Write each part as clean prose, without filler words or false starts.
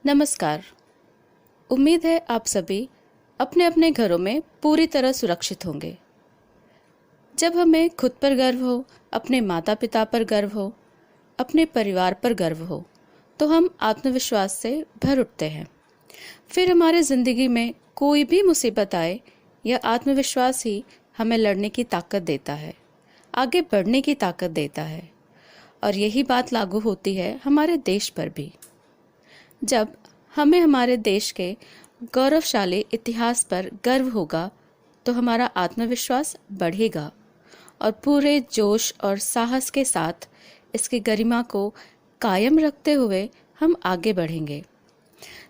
नमस्कार। उम्मीद है आप सभी अपने अपने घरों में पूरी तरह सुरक्षित होंगे। जब हमें खुद पर गर्व हो, अपने माता पिता पर गर्व हो, अपने परिवार पर गर्व हो, तो हम आत्मविश्वास से भर उठते हैं। फिर हमारे जिंदगी में कोई भी मुसीबत आए, यह आत्मविश्वास ही हमें लड़ने की ताकत देता है, आगे बढ़ने की ताकत देता है। और यही बात लागू होती है हमारे देश पर भी। जब हमें हमारे देश के गौरवशाली इतिहास पर गर्व होगा, तो हमारा आत्मविश्वास बढ़ेगा और पूरे जोश और साहस के साथ इसकी गरिमा को कायम रखते हुए हम आगे बढ़ेंगे।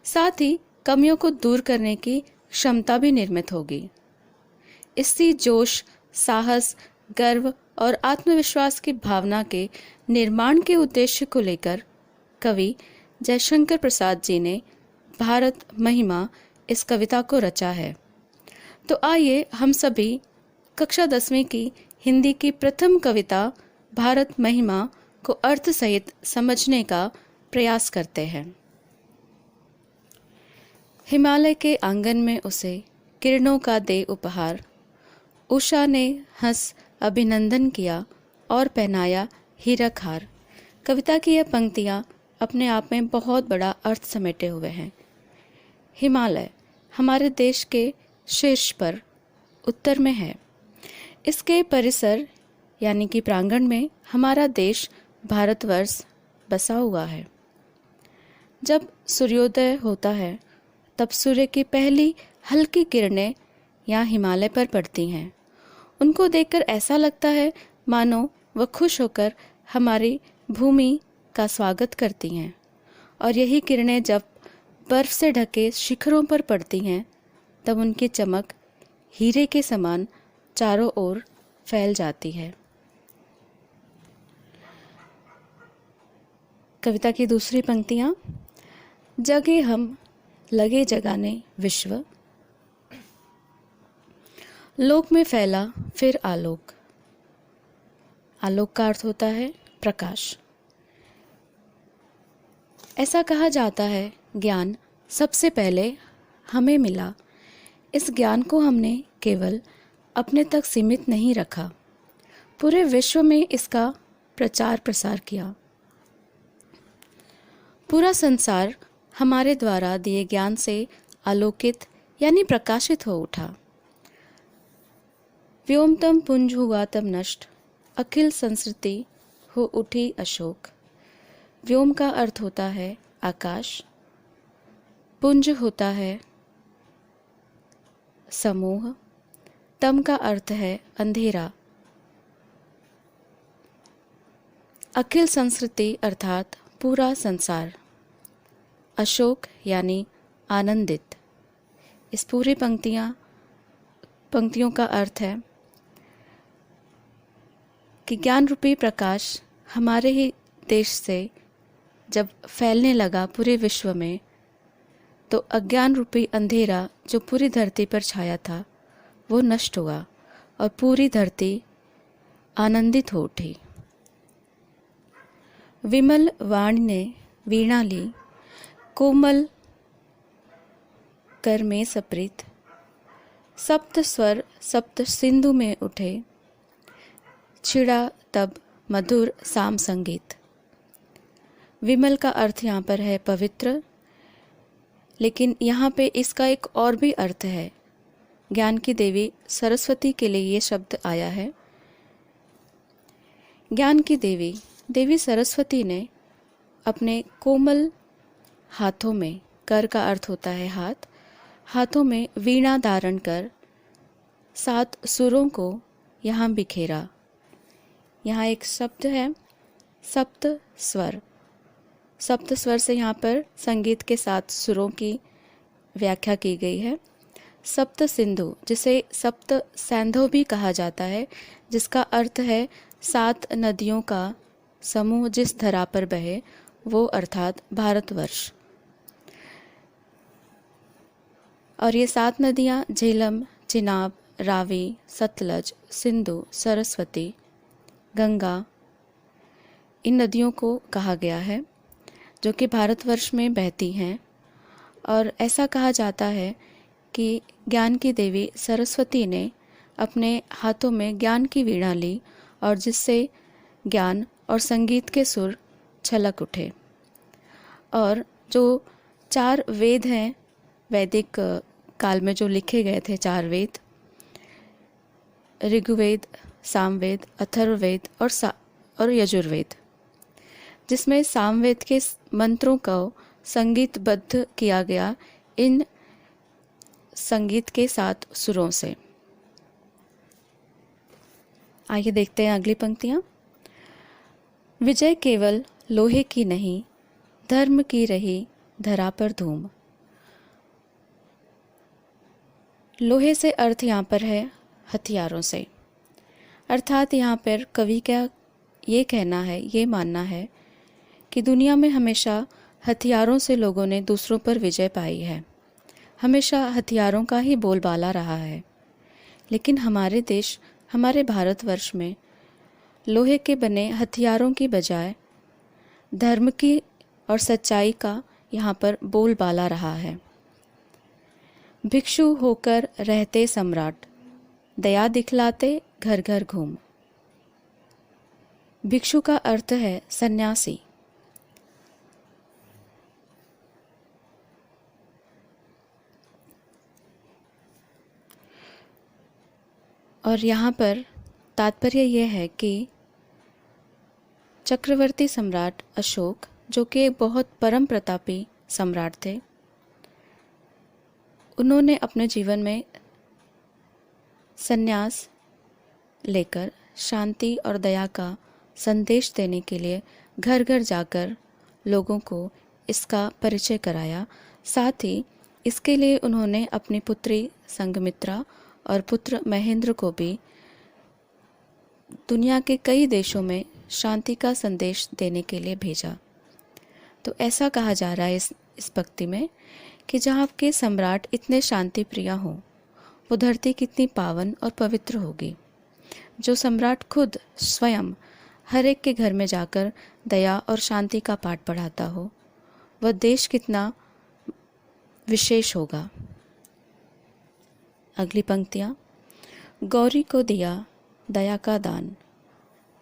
साथ ही कमियों को दूर करने की क्षमता भी निर्मित होगी। इसी जोश, साहस, गर्व और आत्मविश्वास की भावना के निर्माण के उद्देश्य को लेकर कवि जयशंकर प्रसाद जी ने भारत महिमा इस कविता को रचा है। तो आइए हम सभी कक्षा 10वीं की हिंदी की प्रथम कविता भारत महिमा को अर्थ सहित समझने का प्रयास करते हैं। हिमालय के आंगन में उसे किरणों का दे उपहार, उषा ने हंस अभिनंदन किया और पहनाया हीरक हार। कविता की यह पंक्तियां अपने आप में बहुत बड़ा अर्थ समेटे हुए हैं। हिमालय हमारे देश के शीर्ष पर उत्तर में है। इसके परिसर यानी कि प्रांगण में हमारा देश भारतवर्ष बसा हुआ है। जब सूर्योदय होता है तब सूर्य की पहली हल्की किरणें यहाँ हिमालय पर पड़ती हैं। उनको देखकर ऐसा लगता है मानो वह खुश होकर हमारी भूमि का स्वागत करती हैं। और यही किरणें जब बर्फ से ढके शिखरों पर पड़ती हैं, तब उनकी चमक हीरे के समान चारों ओर फैल जाती है। कविता की दूसरी पंक्तियां। जगे हम लगे जगाने विश्व, लोक में फैला फिर आलोक। आलोक का अर्थ होता है प्रकाश। ऐसा कहा जाता है ज्ञान सबसे पहले हमें मिला। इस ज्ञान को हमने केवल अपने तक सीमित नहीं रखा, पूरे विश्व में इसका प्रचार प्रसार किया। पूरा संसार हमारे द्वारा दिए ज्ञान से आलोकित यानी प्रकाशित हो उठा। व्योमतम पुंज हुआ तब नष्ट, अखिल संस्कृति हो उठी अशोक। व्योम का अर्थ होता है आकाश, पुंज होता है समूह, तम का अर्थ है अंधेरा, अखिल संस्कृति अर्थात पूरा संसार, अशोक यानी आनंदित। इस पूरी पंक्तियों का अर्थ है कि ज्ञान रूपी प्रकाश हमारे ही देश से जब फैलने लगा पूरे विश्व में, तो अज्ञान रूपी अंधेरा जो पूरी धरती पर छाया था वो नष्ट हुआ और पूरी धरती आनंदित हो उठी। विमल वाणी ने वीणा ली, कोमल कर में सप्रीत। सप्त स्वर सप्त सिंधु में उठे, छिड़ा तब मधुर साम संगीत। विमल का अर्थ यहाँ पर है पवित्र, लेकिन यहाँ पे इसका एक और भी अर्थ है। ज्ञान की देवी सरस्वती के लिए ये शब्द आया है। ज्ञान की देवी सरस्वती ने अपने कोमल हाथों में, कर का अर्थ होता है हाथ, हाथों में वीणा धारण कर 7 सुरों को यहाँ बिखेरा। यहाँ एक शब्द है सप्त स्वर। सप्त स्वर से यहाँ पर संगीत के 7 सुरों की व्याख्या की गई है। सप्त सिंधु, जिसे सप्त सैंधव भी कहा जाता है, जिसका अर्थ है 7 नदियों का समूह जिस धरा पर बहे, वो अर्थात भारतवर्ष। और ये 7 नदियाँ झेलम, चिनाब, रावी, सतलज, सिंधु, सरस्वती, गंगा, इन नदियों को कहा गया है, जो कि भारतवर्ष में बहती हैं और ऐसा कहा जाता है कि ज्ञान की देवी सरस्वती ने अपने हाथों में ज्ञान की वीणा ली और जिससे ज्ञान और संगीत के सुर छलक उठे। और जो 4 वेद हैं, वैदिक काल में जो लिखे गए थे 4 वेद, ऋग्वेद, सामवेद, अथर्ववेद और यजुर्वेद, जिसमें सामवेद के मंत्रों को संगीतबद्ध किया गया इन संगीत के 7 सुरों से। आइए देखते हैं अगली पंक्तियां। विजय केवल लोहे की नहीं, धर्म की रही धरा पर धूम। लोहे से अर्थ यहाँ पर है हथियारों से, अर्थात यहाँ पर कवि का ये कहना है, ये मानना है कि दुनिया में हमेशा हथियारों से लोगों ने दूसरों पर विजय पाई है, हमेशा हथियारों का ही बोलबाला रहा है। लेकिन हमारे देश, हमारे भारतवर्ष में लोहे के बने हथियारों की बजाय धर्म की और सच्चाई का यहाँ पर बोलबाला रहा है। भिक्षु होकर रहते सम्राट, दया दिखलाते घर घर घूम। भिक्षु का अर्थ है सन्यासी। और यहाँ पर तात्पर्य यह है कि चक्रवर्ती सम्राट अशोक, जो कि एक बहुत परम प्रतापी सम्राट थे, उन्होंने अपने जीवन में संन्यास लेकर शांति और दया का संदेश देने के लिए घर घर जाकर लोगों को इसका परिचय कराया। साथ ही इसके लिए उन्होंने अपनी पुत्री संघमित्रा और पुत्र महेंद्र को भी दुनिया के कई देशों में शांति का संदेश देने के लिए भेजा। तो ऐसा कहा जा रहा है इस भक्ति में कि जहाँ के सम्राट इतने शांति प्रिय हों, वो धरती कितनी पावन और पवित्र होगी। जो सम्राट खुद स्वयं हर एक के घर में जाकर दया और शांति का पाठ पढ़ाता हो, वह देश कितना विशेष होगा। अगली पंक्तियाँ। गौरी को दिया दया का दान,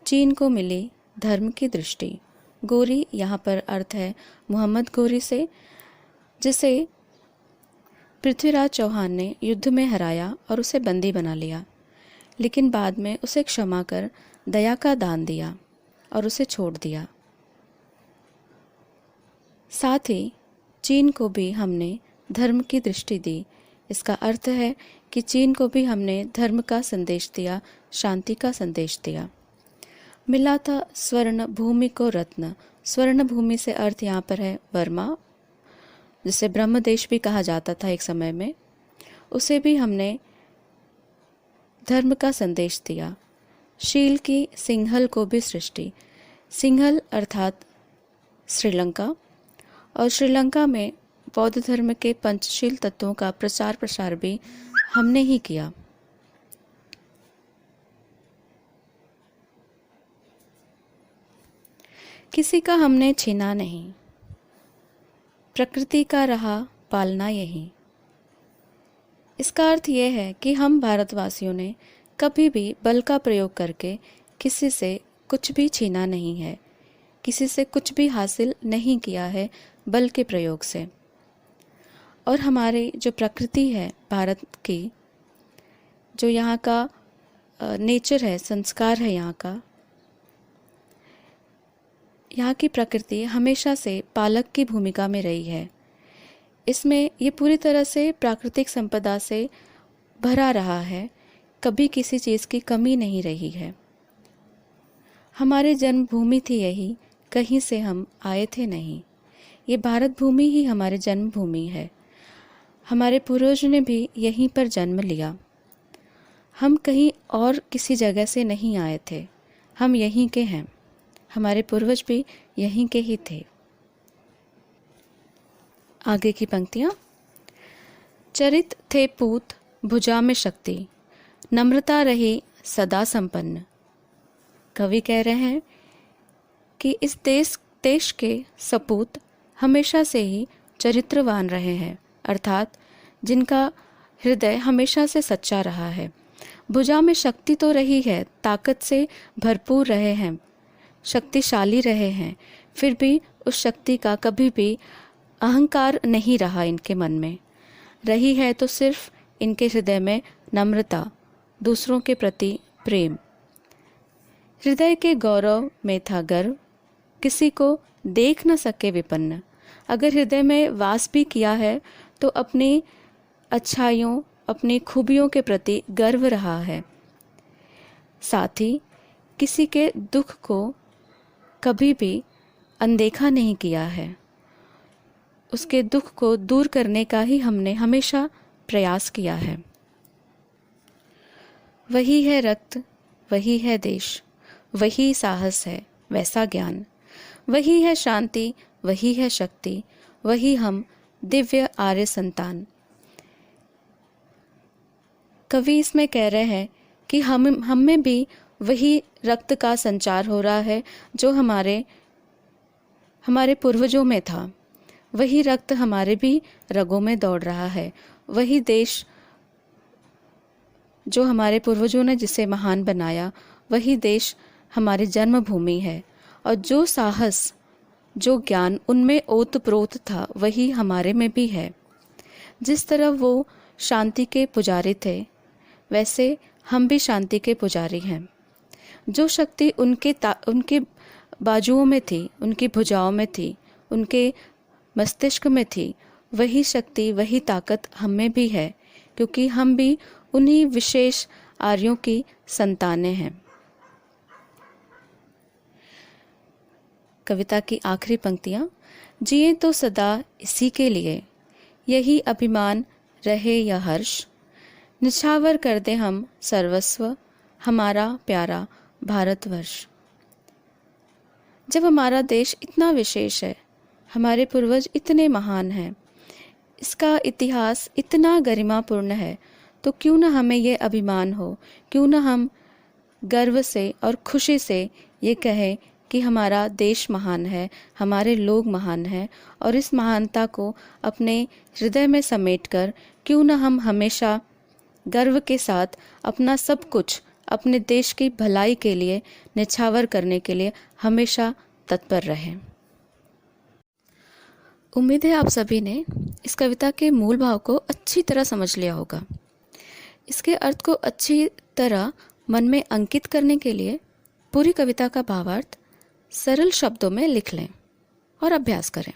चीन को मिली धर्म की दृष्टि। गौरी यहाँ पर अर्थ है मोहम्मद गौरी से, जिसे पृथ्वीराज चौहान ने युद्ध में हराया और उसे बंदी बना लिया, लेकिन बाद में उसे क्षमा कर दया का दान दिया और उसे छोड़ दिया। साथ ही चीन को भी हमने धर्म की दृष्टि दी। इसका अर्थ है कि चीन को भी हमने धर्म का संदेश दिया, शांति का संदेश दिया। मिला था स्वर्ण भूमि को रत्न। स्वर्ण भूमि से अर्थ यहाँ पर है वर्मा, जिसे ब्रह्मदेश भी कहा जाता था एक समय में। उसे भी हमने धर्म का संदेश दिया। शील की सिंहल को भी सृष्टि। सिंहल अर्थात श्रीलंका, और श्रीलंका में बौद्ध धर्म के पंचशील तत्वों का प्रचार प्रसार भी हमने ही किया। किसी का हमने छीना नहीं, प्रकृति का रहा पालना यही। इसका अर्थ यह है कि हम भारतवासियों ने कभी भी बल का प्रयोग करके किसी से कुछ भी छीना नहीं है, किसी से कुछ भी हासिल नहीं किया है बल के प्रयोग से। और हमारी जो प्रकृति है भारत की, जो यहाँ का नेचर है, संस्कार है यहाँ की प्रकृति हमेशा से पालक की भूमिका में रही है। इसमें ये पूरी तरह से प्राकृतिक संपदा से भरा रहा है, कभी किसी चीज़ की कमी नहीं रही है। हमारी जन्मभूमि थी यही, कहीं से हम आए थे नहीं। ये भारत भूमि ही हमारी जन्मभूमि है। हमारे पूर्वज ने भी यहीं पर जन्म लिया। हम कहीं और किसी जगह से नहीं आए थे, हम यहीं के हैं। हमारे पूर्वज भी यहीं के ही थे। आगे की पंक्तियाँ। चरित थे पूत भुजा में शक्ति, नम्रता रही सदा संपन्न। कवि कह रहे हैं कि इस देश के सपूत हमेशा से ही चरित्रवान रहे हैं, अर्थात जिनका हृदय हमेशा से सच्चा रहा है। भुजा में शक्ति तो रही है, ताकत से भरपूर रहे हैं, शक्तिशाली रहे हैं, फिर भी उस शक्ति का कभी भी अहंकार नहीं रहा इनके मन में। रही है तो सिर्फ इनके हृदय में नम्रता, दूसरों के प्रति प्रेम। हृदय के गौरव में था गर्व, किसी को देख न सके विपन्न। अगर हृदय में वास भी किया है तो अपनी अच्छाइयों, अपनी खूबियों के प्रति गर्व रहा है। साथ ही किसी के दुख को कभी भी अनदेखा नहीं किया है। उसके दुख को दूर करने का ही हमने हमेशा प्रयास किया है। वही है रक्त, वही है देश, वही साहस है, वैसा ज्ञान, वही है शांति, वही है शक्ति, वही हम दिव्य आर्य संतान। कवि इसमें कह रहे हैं कि हम में भी वही रक्त का संचार हो रहा है जो हमारे पूर्वजों में था। वही रक्त हमारे भी रगों में दौड़ रहा है। वही देश जो हमारे पूर्वजों ने जिसे महान बनाया, वही देश हमारी जन्मभूमि है। और जो साहस, जो ज्ञान उनमें ओतप्रोत था, वही हमारे में भी है। जिस तरह वो शांति के पुजारी थे, वैसे हम भी शांति के पुजारी हैं। जो शक्ति उनके बाजुओं में थी, उनकी भुजाओं में थी, उनके मस्तिष्क में थी, वही शक्ति, वही ताकत हम में भी है, क्योंकि हम भी उन्हीं विशेष आर्यों की संतानें हैं। कविता की आखिरी पंक्तियां। जिए तो सदा इसी के लिए, यही अभिमान रहे या हर्ष, निछावर कर दे हम सर्वस्व, हमारा प्यारा भारतवर्ष। जब हमारा देश इतना विशेष है, हमारे पूर्वज इतने महान हैं, इसका इतिहास इतना गरिमापूर्ण है, तो क्यों न हमें ये अभिमान हो, क्यों न हम गर्व से और खुशी से ये कहें कि हमारा देश महान है, हमारे लोग महान हैं, और इस महानता को अपने हृदय में समेटकर क्यों न हम हमेशा गर्व के साथ अपना सब कुछ अपने देश की भलाई के लिए निछावर करने के लिए हमेशा तत्पर रहें। उम्मीद है आप सभी ने इस कविता के मूल भाव को अच्छी तरह समझ लिया होगा। इसके अर्थ को अच्छी तरह मन में अंकित करने के लिए पूरी कविता का भावार्थ सरल शब्दों में लिख लें और अभ्यास करें।